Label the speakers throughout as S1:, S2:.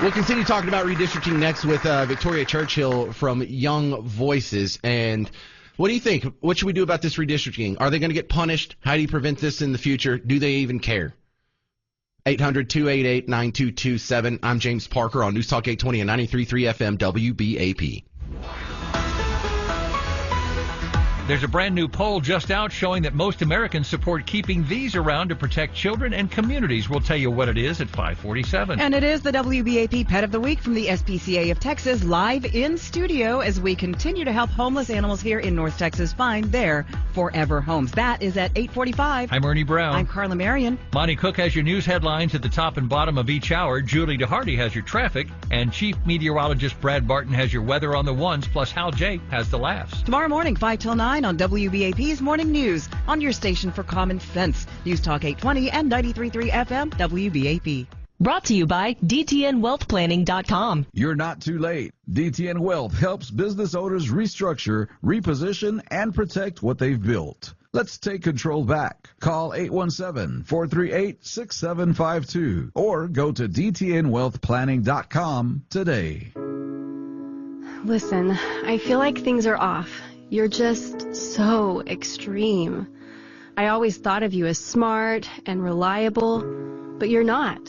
S1: We'll continue talking about redistricting next with Victoria Churchill from Young Voices. And what do you think? What should we do about this redistricting? Are they going to get punished? How do you prevent this in the future? Do they even care? 800-288-9227. I'm James Parker on News Talk 820 and 93.3 FM WBAP.
S2: There's a brand new poll just out showing that most Americans support keeping these around to protect children and communities. We'll tell you what it is at 5:47.
S3: And it is the WBAP Pet of the Week from the SPCA of Texas, live in studio as we continue to help homeless animals here in North Texas find their forever homes. That is at 8:45.
S2: I'm Ernie Brown.
S3: I'm Carla Marion.
S2: Monty Cook has your news headlines at the top and bottom of each hour. Julie DeHardy has your traffic. And Chief Meteorologist Brad Barton has your weather on the ones, plus Hal Jake has the laughs.
S3: Tomorrow morning, 5 till 9 on WBAP's Morning News on your station for common sense. News Talk 820 and 93.3 FM WBAP.
S4: Brought to you by DTNWealthPlanning.com.
S5: You're not too late. DTN Wealth helps business owners restructure, reposition, and protect what they've built. Let's take control back. Call 817-438-6752 or go to DTNWealthPlanning.com today.
S6: Listen, I feel like things are off. You're just so extreme. I always thought of you as smart and reliable, but you're not.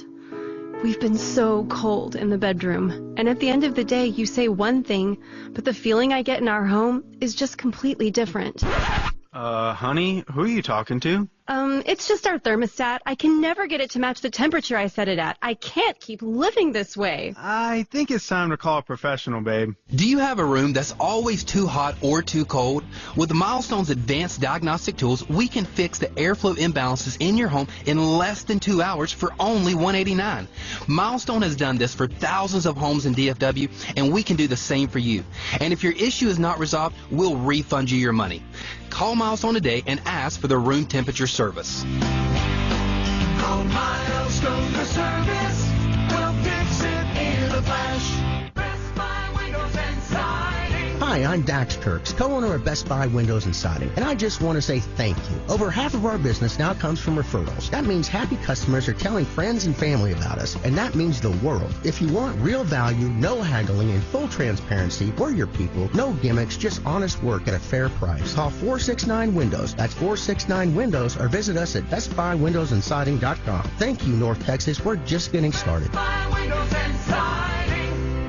S6: We've been so cold in the bedroom, and at the end of the day, you say one thing, but the feeling I get in our home is just completely different.
S7: Honey, who are you talking to?
S6: It's just our thermostat. I can never get it to match the temperature I set it at. I can't keep living this way.
S7: I think it's time to call a professional, babe.
S8: Do you have a room that's always too hot or too cold? With Milestone's advanced diagnostic tools, we can fix the airflow imbalances in your home in less than 2 hours for only $189. Milestone has done this for thousands of homes in DFW, and we can do the same for you. And if your issue is not resolved, we'll refund you your money. Call Milestone today and ask for the room temperature service.
S9: Call Milestone for service. We'll fix it in a flash. Best Buy Windows and Siding.
S10: Hi, I'm Dax Kirks, co-owner of Best Buy Windows and Siding, and I just want to say thank you. Over half of our business now comes from referrals. That means happy customers are telling friends and family about us, and that means the world. If you want real value, no haggling, and full transparency, we're your people. No gimmicks, just honest work at a fair price. Call 469-WINDOWS. That's 469-WINDOWS, or visit us at bestbuywindowsandsiding.com. Thank you, North Texas. We're just getting started.
S9: Best Buy Windows and Siding.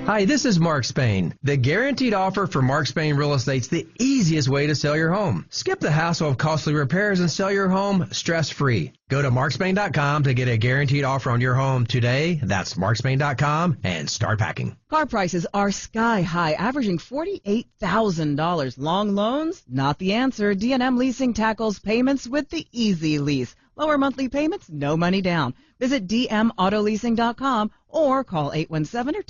S11: Hi, this is Mark Spain. The guaranteed offer for Mark Spain Real Estate's the easiest way to sell your home. Skip the hassle of costly repairs and sell your home stress-free. Go to markspain.com to get a guaranteed offer on your home today. That's markspain.com and start packing.
S3: Car prices are sky high, averaging $48,000. Long loans? Not the answer. D&M Leasing tackles payments with the easy lease. Lower monthly payments, no money down. Visit dmautoleasing.com or call 817 or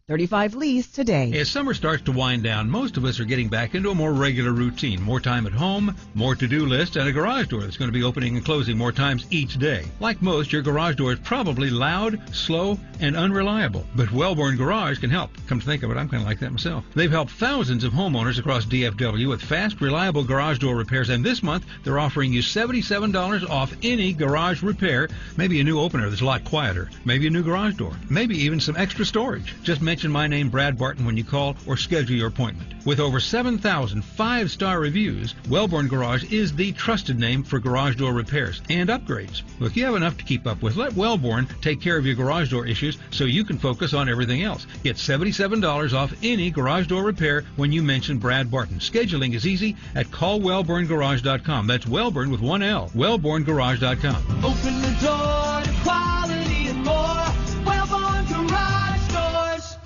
S3: 214-35-LEASE today.
S2: As summer starts to wind down, most of us are getting back into a more regular routine. More time at home, more to-do lists, and a garage door that's going to be opening and closing more times each day. Like most, your garage door is probably loud, slow, and unreliable. But Wellborn Garage can help. Come to think of it, I'm kind of like that myself. They've helped thousands of homeowners across DFW with fast, reliable garage door repairs, and this month they're offering you $77 off any garage repair. Maybe a new opener that's a lot quieter. Maybe a new garage door. Maybe even some extra storage. Just mention my name, Brad Barton, when you call or schedule your appointment. With over 7,000 five-star reviews, Wellborn Garage is the trusted name for garage door repairs and upgrades. Look, you have enough to keep up with. Let Wellborn take care of your garage door issues so you can focus on everything else. Get $77 off any garage door repair when you mention Brad Barton. Scheduling is easy at callwellborngarage.com. That's Wellborn with one L. Wellborngarage.com.
S9: Open the door to quality and more. Wellborn Garage Doors.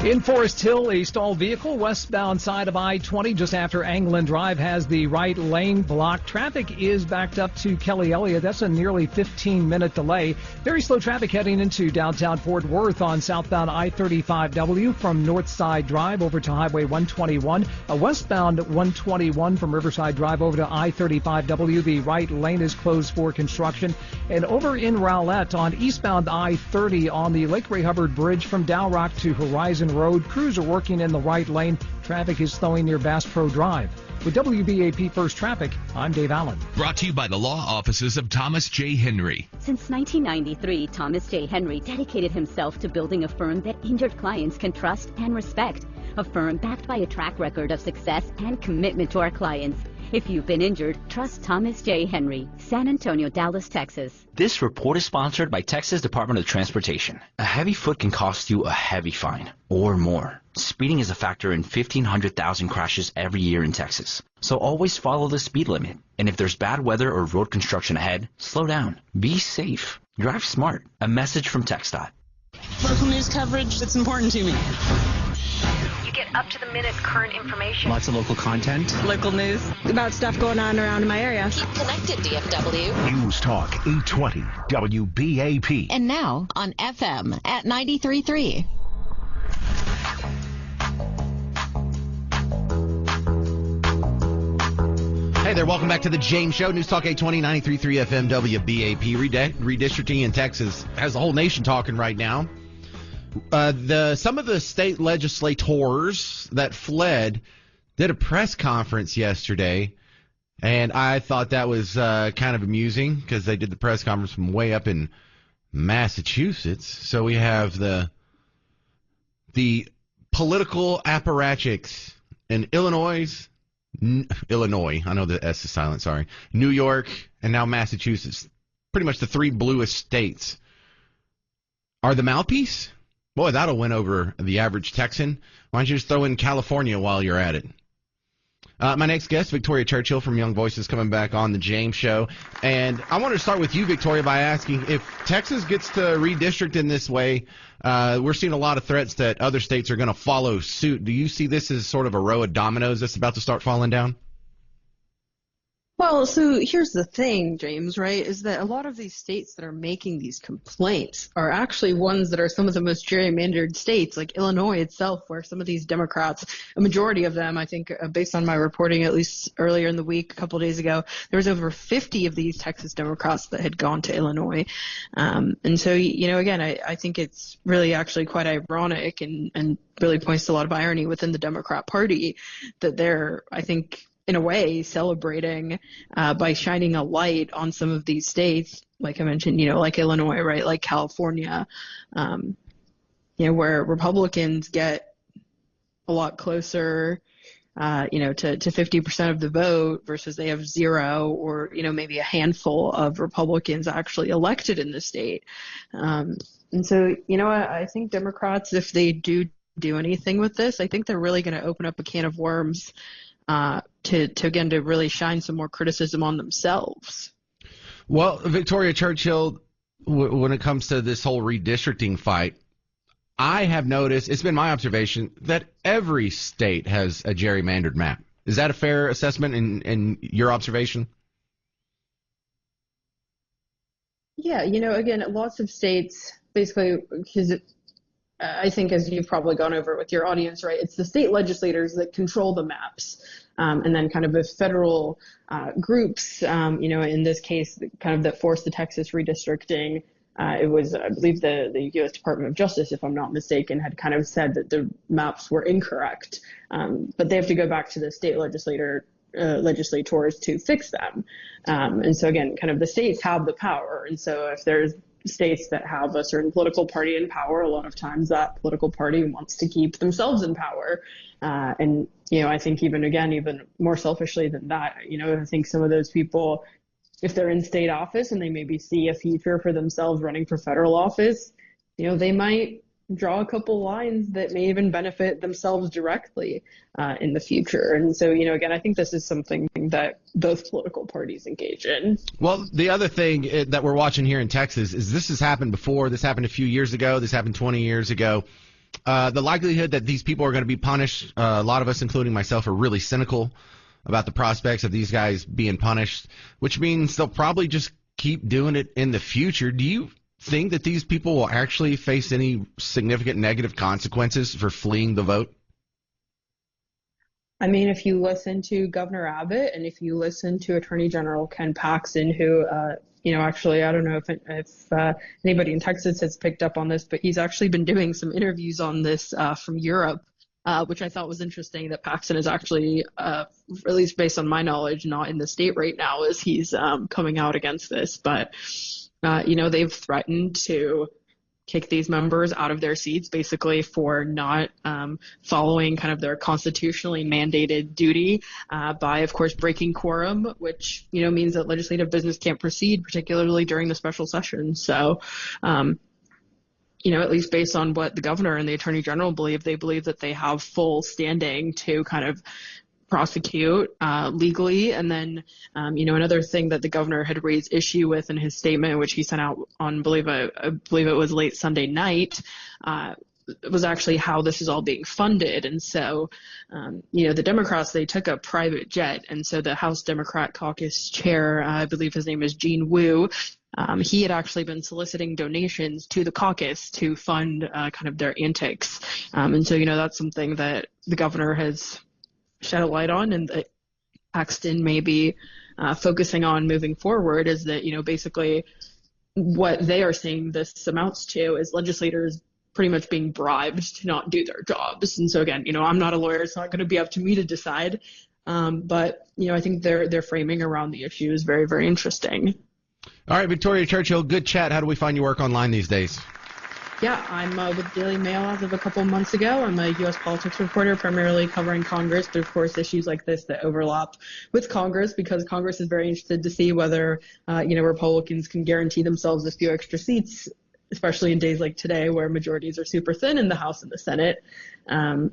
S12: In Forest Hill, a stalled vehicle westbound side of I-20 just after Anglin Drive has the right lane blocked. Traffic is backed up to Kelly Elliott. That's a nearly 15-minute delay. Very slow traffic heading into downtown Fort Worth on southbound I-35W from Northside Drive over to Highway 121. A westbound 121 from Riverside Drive over to I-35W. The right lane is closed for construction. And over in Rowlett on eastbound I-30 on the Lake Ray Hubbard Bridge from Dow Rock to Horizon Jefferson Road. Crews are working in the right lane. Traffic is slowing near Bass Pro Drive. With WBAP First Traffic, I'm Dave Allen.
S13: Brought to you by the law offices of Thomas J. Henry.
S14: Since 1993, Thomas J. Henry dedicated himself to building a firm that injured clients can trust and respect. A firm backed by a track record of success and commitment to our clients. If you've been injured, trust Thomas J. Henry, San Antonio, Dallas, Texas.
S15: This report is sponsored by Texas Department of Transportation. A heavy foot can cost you a heavy fine or more. Speeding is a factor in 1,500,000 crashes every year in Texas. So always follow the speed limit. And if there's bad weather or road construction ahead, slow down. Be safe. Drive smart. A message from TxDOT.
S16: Local news coverage that's important to me.
S17: You get up-to-the-minute current information.
S16: Lots of local content. Local news about stuff going on around in my area.
S17: Keep connected, DFW.
S18: News Talk 820 WBAP.
S4: And now on FM at 93.3.
S1: Hey there, welcome back to the James Show. News Talk 820, 93.3 FM, WBAP. Redistricting in Texas has the whole nation talking right now. Some of the state legislators that fled did a press conference yesterday, and I thought that was kind of amusing because they did the press conference from way up in Massachusetts. So we have the political apparatchiks in Illinois, I know the S is silent, sorry, New York, and now Massachusetts, pretty much the three bluest states, are the mouthpiece. Boy, that'll win over the average Texan. Why don't you just throw in California while you're at it? My next guest, Victoria Churchill from Young Voices, coming back on the James Show. And I want to start with you, Victoria, by asking, if Texas gets to redistrict in this way, we're seeing a lot of threats that other states are going to follow suit. Do you see this as sort of a row of dominoes that's about to start falling down?
S19: Well, so here's the thing, James, right, is that a lot of these states that are making these complaints are actually ones that are some of the most gerrymandered states, like Illinois itself, where some of these Democrats, a majority of them, I think, based on my reporting, at least earlier in the week, a couple of days ago, there was over 50 of these Texas Democrats that had gone to Illinois. And so, again, I think it's really actually quite ironic and really points to a lot of irony within the Democrat Party that they're, I think, in a way, celebrating by shining a light on some of these states, like I mentioned, like Illinois, right, like California, where Republicans get a lot closer, to 50% of the vote versus they have zero or, maybe a handful of Republicans actually elected in the state. And so, I think Democrats, if they do anything with this, I think they're really going to open up a can of worms to really shine some more criticism on themselves.
S1: Well, Victoria Churchill, when it comes to this whole redistricting fight, I have noticed, it's been my observation, that every state has a gerrymandered map. Is that a fair assessment in your observation?
S19: Yeah, again, lots of states, basically, because I think, as you've probably gone over with your audience, right, it's the state legislators that control the maps. And then kind of the federal groups, in this case, kind of that forced the Texas redistricting. It was, I believe, the U.S. Department of Justice, if I'm not mistaken, had kind of said that the maps were incorrect. But they have to go back to the state legislators to fix them. And so, again, kind of the states have the power. And so if there's states that have a certain political party in power, a lot of times that political party wants to keep themselves in power. And, I think even more selfishly than that, I think some of those people, if they're in state office and they maybe see a future for themselves running for federal office, they might draw a couple lines that may even benefit themselves directly in the future. And so, again, I think this is something that both political parties engage in.
S1: Well, the other thing that we're watching here in Texas is this has happened before. This happened a few years ago. This happened 20 years ago. The likelihood that these people are going to be punished, a lot of us, including myself, are really cynical about the prospects of these guys being punished, which means they'll probably just keep doing it in the future. Do you think that these people will actually face any significant negative consequences for fleeing the vote?
S19: I mean, if you listen to Governor Abbott and if you listen to Attorney General Ken Paxton, who Actually, I don't know if anybody in Texas has picked up on this, but he's actually been doing some interviews on this from Europe, which I thought was interesting that Paxton is actually, at least based on my knowledge, not in the state right now as he's coming out against this. But, they've threatened to kick these members out of their seats basically for not following kind of their constitutionally mandated duty by, of course, breaking quorum, which, means that legislative business can't proceed, particularly during the special session. So, at least based on what the governor and the attorney general believe, they believe that they have full standing to kind of prosecute legally. And then, another thing that the governor had raised issue with in his statement, which he sent out on, I believe it was late Sunday night, was actually how this is all being funded. And so, the Democrats, they took a private jet. And so the House Democrat Caucus chair, I believe his name is Gene Wu, he had actually been soliciting donations to the caucus to fund kind of their antics. And so, that's something that the governor has shed a light on, and that Paxton may be focusing on moving forward, is that, basically what they are saying this amounts to is legislators pretty much being bribed to not do their jobs. And so again, I'm not a lawyer. It's not going to be up to me to decide. But, I think their framing around the issue is very, very interesting.
S1: All right, Victoria Churchill, good chat. How do we find your work online these days?
S19: Yeah, I'm with Daily Mail as of a couple months ago. I'm a U.S. politics reporter, primarily covering Congress, but of course issues like this that overlap with Congress, because Congress is very interested to see whether, Republicans can guarantee themselves a few extra seats, especially in days like today where majorities are super thin in the House and the Senate.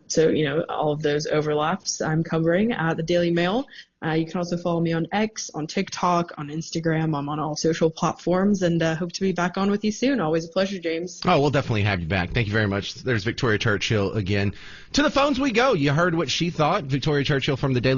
S19: So, all of those overlaps I'm covering at the Daily Mail. You can also follow me on X, on TikTok, on Instagram. I'm on all social platforms, and hope to be back on with you soon. Always a pleasure, James.
S1: Oh, we'll definitely have you back. Thank you very much. There's Victoria Churchill again. To the phones we go. You heard what she thought. Victoria Churchill from the Daily